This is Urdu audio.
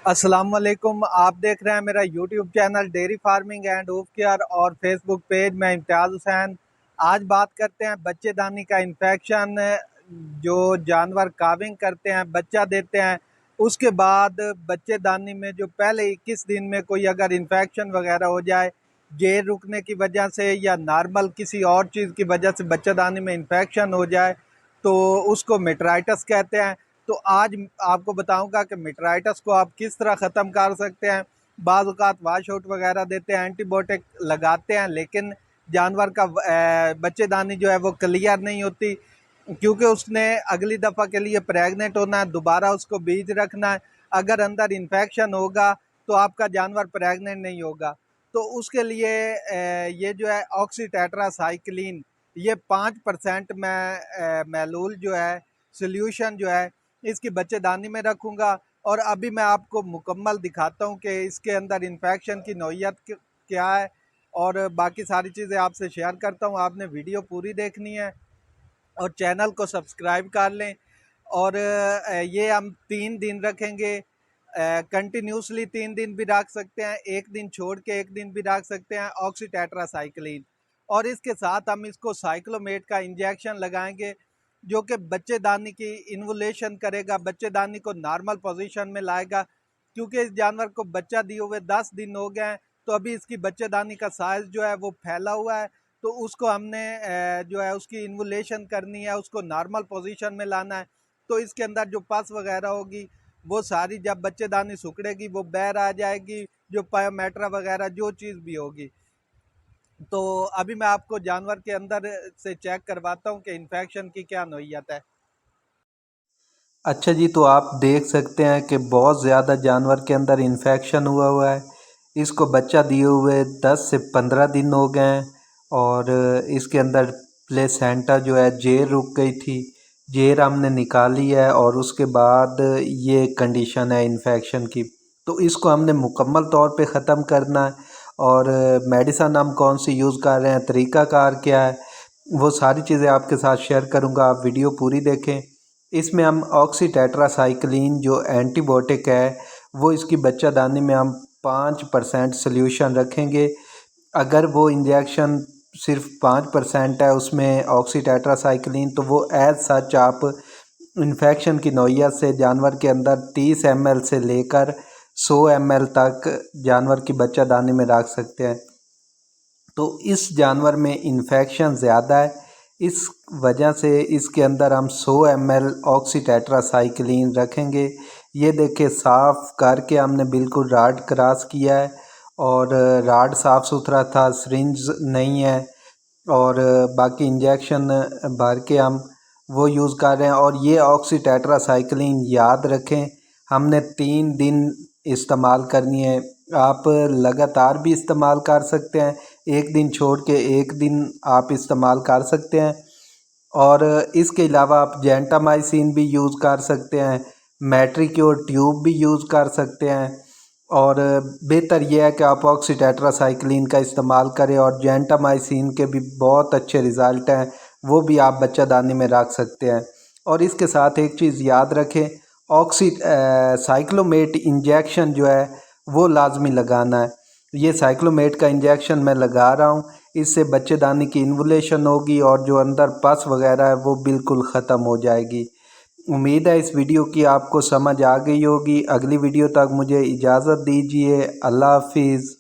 السلام علیکم، آپ دیکھ رہے ہیں میرا YouTube channel dairy farming and hoof care اور فیس بک پیج میں امتیاز حسین۔ آج بات کرتے ہیں بچے دانی کا انفیکشن۔ جو جانور کاونگ کرتے ہیں، بچہ دیتے ہیں، اس کے بعد بچے دانی میں جو پہلے 21 دن میں کوئی اگر انفیکشن وغیرہ ہو جائے، جیر رکنے کی وجہ سے یا نارمل کسی اور چیز کی وجہ سے بچہ دانی میں انفیکشن ہو جائے تو اس کو میٹرائٹس کہتے ہیں۔ تو آج آپ کو بتاؤں گا کہ میٹرائٹس کو آپ کس طرح ختم کر سکتے ہیں۔ بعض اوقات واش آؤٹ وغیرہ دیتے ہیں، اینٹی بائیوٹک لگاتے ہیں، لیکن جانور کا بچے دانی جو ہے وہ کلیئر نہیں ہوتی، کیونکہ اس نے اگلی دفعہ کے لیے پریگننٹ ہونا ہے، دوبارہ اس کو بیج رکھنا ہے۔ اگر اندر انفیکشن ہوگا تو آپ کا جانور پریگننٹ نہیں ہوگا۔ تو اس کے لیے یہ جو ہے آکسی ٹیٹرا سائیکلین، یہ 5% میں محلول جو ہے، سلیوشن جو ہے، اس کی بچے دانی میں رکھوں گا۔ اور ابھی میں آپ کو مکمل دکھاتا ہوں کہ اس کے اندر انفیکشن کی نوعیت کیا ہے، اور باقی ساری چیزیں آپ سے شیئر کرتا ہوں۔ آپ نے ویڈیو پوری دیکھنی ہے اور چینل کو سبسکرائب کر لیں۔ اور یہ ہم 3 دن رکھیں گے، کنٹینیوسلی 3 دن بھی رکھ سکتے ہیں، ایک دن چھوڑ کے ایک دن بھی رکھ سکتے ہیں، آکسی ٹیٹرا سائیکلین۔ اور اس کے ساتھ ہم اس کو سائیکلومیٹ کا انجیکشن لگائیں گے، جو کہ بچے دانی کی انولیشن کرے گا، بچے دانی کو نارمل پوزیشن میں لائے گا۔ کیونکہ اس جانور کو بچہ دیے ہوئے 10 دن ہو گئے ہیں، تو ابھی اس کی بچے دانی کا سائز جو ہے وہ پھیلا ہوا ہے، تو اس کو ہم نے جو ہے اس کی انولیشن کرنی ہے، اس کو نارمل پوزیشن میں لانا ہے۔ تو اس کے اندر جو پس وغیرہ ہوگی وہ ساری جب بچے دانی سکڑے گی وہ باہر آ جائے گی، جو پایومیٹرا وغیرہ جو چیز بھی ہوگی۔ تو ابھی میں آپ کو جانور کے اندر سے چیک کرواتا ہوں کہ انفیکشن کی کیا نوعیت ہے۔ اچھا جی، تو آپ دیکھ سکتے ہیں کہ بہت زیادہ جانور کے اندر انفیکشن ہوا ہے۔ اس کو بچہ دیے ہوئے 10 سے 15 دن ہو گئے ہیں، اور اس کے اندر پلیسینٹا جو ہے جیر رک گئی تھی، جیر ہم نے نکالی ہے، اور اس کے بعد یہ کنڈیشن ہے انفیکشن کی۔ تو اس کو ہم نے مکمل طور پہ ختم کرنا ہے، اور میڈیسن ہم کون سی یوز کر رہے ہیں، طریقہ کار کیا ہے، وہ ساری چیزیں آپ کے ساتھ شیئر کروں گا۔ آپ ویڈیو پوری دیکھیں۔ اس میں ہم آکسی ٹیٹرا سائیکلین جو اینٹی بائیوٹک ہے، وہ اس کی بچہ دانی میں ہم 5% سلیوشن رکھیں گے۔ اگر وہ انجیکشن صرف 5% ہے اس میں آکسی ٹیٹرا سائیکلین، تو وہ ایز سچ آپ انفیکشن کی نوعیت سے جانور کے اندر 30 ml سے لے کر 100 ml تک جانور کی بچہ دانی میں رکھ سکتے ہیں۔ تو اس جانور میں انفیکشن زیادہ ہے، اس وجہ سے اس کے اندر ہم 100 ml آکسی ٹیٹرا سائیکلین رکھیں گے۔ یہ دیکھیں صاف کر کے ہم نے بالکل راڈ کراس کیا ہے، اور راڈ صاف ستھرا تھا، سرنج نہیں ہے، اور باقی انجیکشن بھر کے ہم وہ یوز کر رہے ہیں۔ اور یہ آکسی ٹیٹرا سائیکلین یاد رکھیں ہم نے 3 دن استعمال کرنی ہے۔ آپ لگاتار بھی استعمال کر سکتے ہیں، ایک دن چھوڑ کے ایک دن آپ استعمال کر سکتے ہیں۔ اور اس کے علاوہ آپ جینٹامائسین بھی یوز کر سکتے ہیں، میٹریکیور ٹیوب بھی یوز کر سکتے ہیں، اور بہتر یہ ہے کہ آپ آکسی ٹیٹرا سائیکلین کا استعمال کریں، اور جینٹامائسین کے بھی بہت اچھے رزلٹ ہیں، وہ بھی آپ بچہ دانی میں رکھ سکتے ہیں۔ اور اس کے ساتھ ایک چیز یاد رکھیں، آکسی سائیکلومیٹ انجیکشن جو ہے وہ لازمی لگانا ہے۔ یہ سائیکلومیٹ کا انجیکشن میں لگا رہا ہوں، اس سے بچے دانی کی انولیشن ہوگی، اور جو اندر پس وغیرہ ہے وہ بالکل ختم ہو جائے گی۔ امید ہے اس ویڈیو کی آپ کو سمجھ آ گئی ہوگی۔ اگلی ویڈیو تک مجھے اجازت دیجیے۔ اللہ حافظ۔